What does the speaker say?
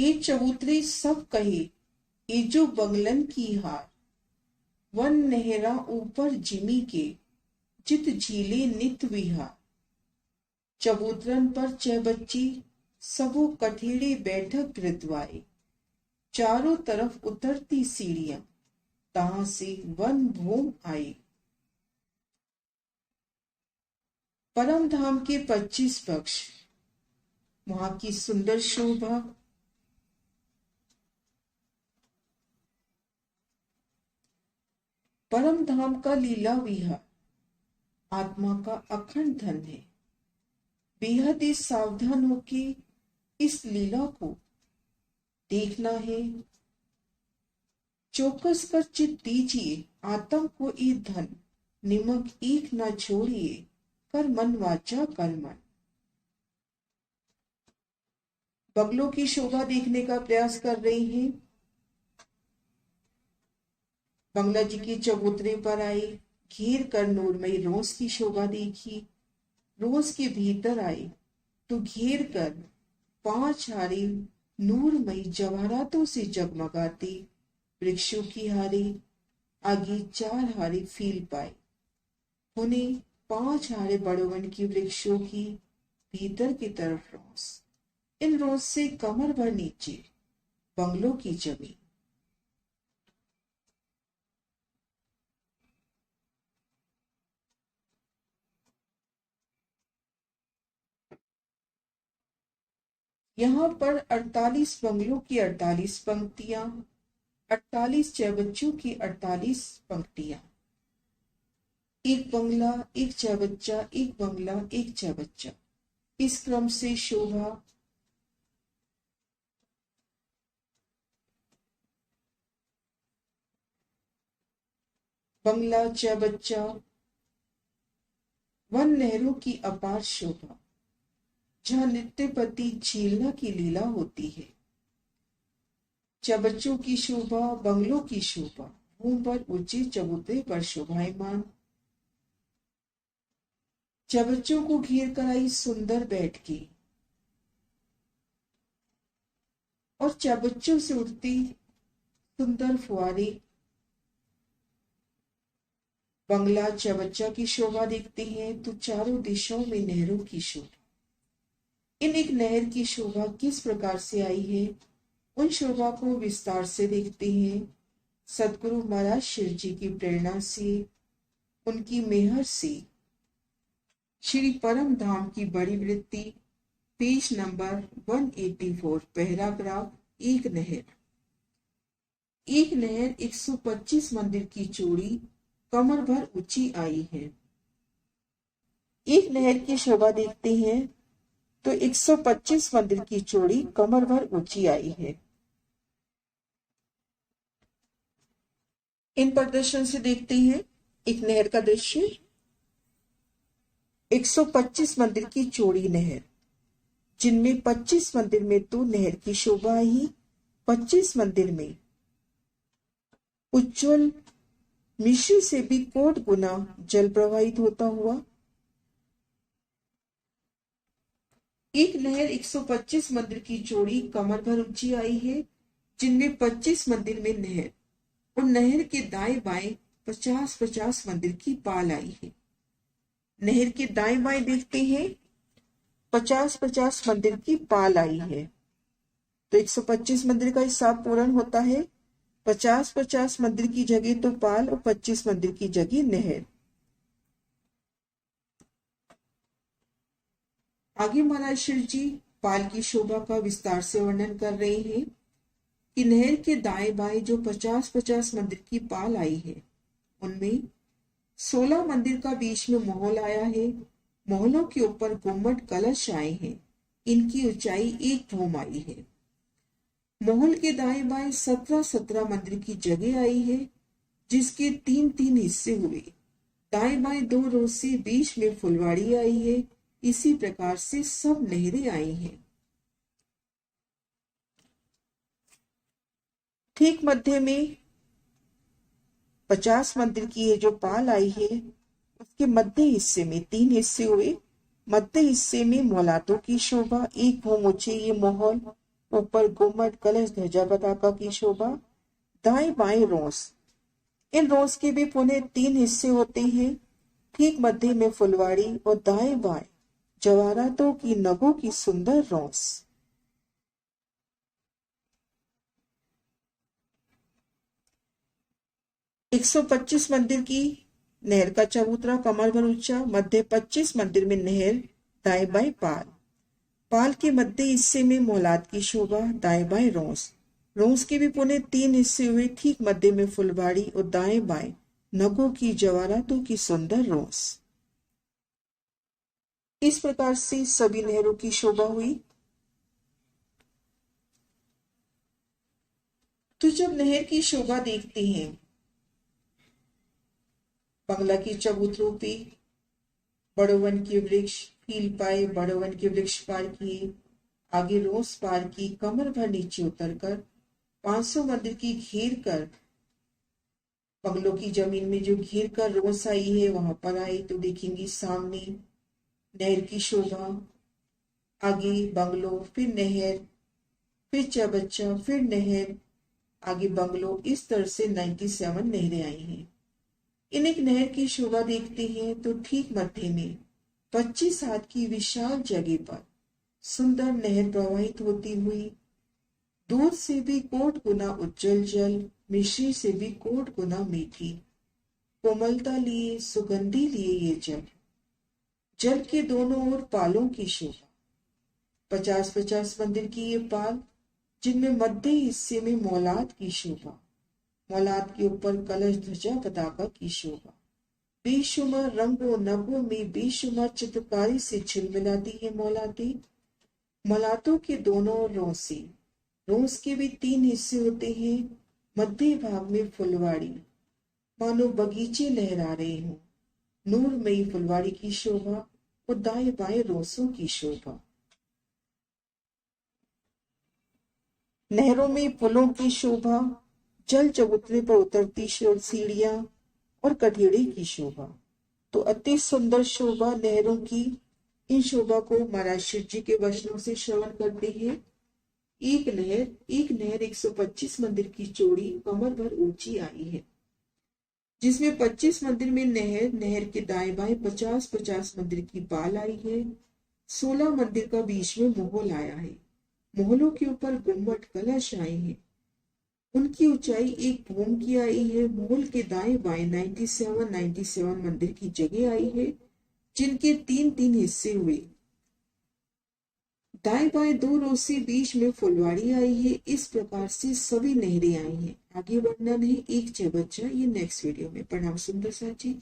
ए चबूतरे सब कहे, ए जो बंगलन की हार, वन नहरा ऊपर जिमी के, जित झीले नित विहार। चबूतरन पर च बच्ची, सबो कठेड़े बैठक कृतवाए, चारों तरफ उतरती सीढ़ियां, तहां से वन भूम आए। परम धाम के 25 पक्ष, वहां की सुंदर शोभा, परम धाम का लीला विहार आत्मा का अखंड धन है। बेहद ही सावधान होके इस लीला को देखना है। चौकस कर चित दीजिए, आत्म को ये धन, निमक एक न छोड़िए, कर मन वाचा कर्मण। बंगलों की शोभा देखने का प्रयास कर रही हैं। बंगला जी के चबूतरे पर आई, घेर कर नूरमयी रोज की शोभा देखी। रोज के भीतर आए तो घेर कर 5 हारी नूरमयी जवाहरातों से जगमगाती वृक्षों की हारी, आगे 4 हारी फील पाए। उन्हें 5 हारे बड़ोवन की वृक्षों की भीतर की तरफ रोज, इन रोज से कमर भर नीचे बंगलों की जमीन। यहाँ पर 48 बंगलों की 48 पंक्तियां, 48 चौबच्चों की 48 पंक्तियां। एक बंगला, एक चौबच्चा, एक बंगला, एक चौबच्चा, इस क्रम से शोभा। बंगला, चौबच्चा, वन नहरों की अपार शोभा, जहां नित्यपति झीलना की लीला होती है। चबच्चों की शोभा, बंगलों की शोभा, भूमि पर ऊंचे चबूतरे पर शोभायमान। चबच्चों को घेर कर आई सुंदर बैठ के, और चबच्चों से उठती सुंदर फुआरे। बंगला चबच्चा की शोभा देखते हैं तो चारों दिशाओं में नहरों की शोभा। इन एक नहर की शोभा किस प्रकार से आई है, उन शोभा को विस्तार से देखते हैं। सदगुरु महाराज शिव जी की प्रेरणा से, उनकी मेहर से, श्री परम धाम की बड़ी वृत्ति, पेज नंबर 184, पैराग्राफ। एक नहर। एक नहर 125 मंदिर की चौड़ी, कमर भर ऊंची आई है। एक नहर की शोभा देखते हैं तो 125 मंदिर की चौड़ी, कमर भर ऊंची आई है। इन प्रदर्शन से देखते हैं एक नहर का दृश्य। 125 मंदिर की चौड़ी नहर, जिनमें 25 मंदिर में तो नहर की शोभा ही, 25 मंदिर में उज्जवल मिश्र से भी कोट गुना जल प्रवाहित होता हुआ। एक नहर 125 मंदिर की चौड़ी, कमर भर ऊंची आई है, जिनमें 25 मंदिर में नहर, और नहर के दाएं बाएं 50-50 मंदिर की पाल आई है। नहर के दाएं बाएं देखते हैं 50-50 मंदिर की पाल आई है, तो 125 मंदिर का हिसाब पूर्ण होता है। 50-50 मंदिर की जगह तो पाल, और 25 मंदिर की जगह नहर। आगे महाराज शिव जी पाल की शोभा का विस्तार से वर्णन कर रहे हैं कि नहर के दाएं बाएं जो 50-50 मंदिर की पाल आई है, उनमें 16 मंदिर का बीच में महल आया है। महलों के ऊपर गुम्बद कलश आए हैं, इनकी ऊंचाई 1 धूम आई है। महल के दाएं बाएं 17-17 मंदिर की जगह आई है, जिसके 3-3 हिस्से हुए। दाएं बाएं 2 रोज से बीच में फुलवाड़ी आई है। इसी प्रकार से सब नहरें आई हैं। ठीक मध्य में 50 मंदिर की ये जो पाल आई है, उसके मध्य हिस्से में 3 हिस्से हुए। मध्य हिस्से में मौलातों की शोभा, 1 भूम ऊंचे ये महल, ऊपर गुम्मट कलश ध्वजा पताका की शोभा। दाएं बाएं रोस, इन रोस के भी पुनः 3 हिस्से होते हैं। ठीक मध्य में फुलवाड़ी और दाएं बाएं जवाहरातों की नगों की सुंदर रोस। एक 125 मंदिर की नहर का चबूतरा कमर भर ऊंचा। मध्य 25 मंदिर में नहर, दाएं बाएं पाल। पाल के मध्य हिस्से में मौलाद की शोभा। दाएं बाएं रोस, रोस के भी पुनः 3 हिस्से हुए। ठीक मध्य में फुलवाड़ी और दाएं बाएं नगों की जवाहरातों की सुंदर रोस। इस प्रकार से सभी नहरों की शोभा हुई। तो जब नहर की शोभा देखते हैं, बंगला की चबूतरों पे बड़ोवन के वृक्ष, फील पाए, बड़ोवन के वृक्ष पार किए, आगे रोस पार की, कमर भर नीचे उतरकर 500 मंदिर की घेर कर, बंगलों की जमीन में जो घेर कर रोस आई है वहां पर आए तो देखेंगे सामने नहर की शोभा। आगे बंगलो, फिर नहर, फिर चबच्चा, फिर नहर, आगे बंगलो। इस तरह से 97 नहरें आई हैं। इन एक नहर की शोभा देखते हैं तो ठीक मध्य में 25 हाथ की विशाल जगह पर सुंदर नहर प्रवाहित होती हुई, दूध से भी कोट गुना उज्जवल जल, मिश्री से भी कोट गुना मीठी, कोमलता लिए, सुगंधी लिए ये जल। जल के दोनों ओर पालों की शोभा। 50-50 मंदिर की ये पाल, जिनमें मध्य हिस्से में मौलाद की शोभा। मौलाद के ऊपर कलश ध्वजा पताका की शोभा। बेशुमार रंगों नगों में बेशुमार चित्रकारी से झिलमिलाती है मौलादी। मौलादों के दोनों रोसे, रोस के भी 3 हिस्से होते हैं। मध्य भाग में फुलवाड़ी, मानो बगीचे लहरा रहे हों। नूरमयी फुलवाड़ी की शोभा और दाएं बाएं रोसों की शोभा। नहरों में पुलों की शोभा, जल चबूतरे पर उतरती सीढ़ियां और कठेड़े की शोभा। तो अति सुंदर शोभा नहरों की। इन शोभा को महाराज शिव जी के वचनों से श्रवण करते हैं। एक नहर 125 मंदिर की चौड़ी कमर भर ऊंची आई है, जिसमें 25 मंदिर में नहर के दाएं बाएं 50-50 मंदिर की पाल आई है। 16 मंदिर का बीच में मोहल आया है। मोहलों के ऊपर गुम्मट कलश आए हैं। उनकी ऊंचाई 1 भूम की आई है। मोहल के दाएं बाएं 97 मंदिर की जगह आई है, जिनके 3-3 हिस्से हुए। दाएं बाएं 2 रोसे, बीच में फुलवाड़ी आई है। इस प्रकार से सभी नहरें आई हैं। आगे वर्णन है एक चबच्चा, ये नेक्स्ट वीडियो में। प्रणाम सुंदर साथी।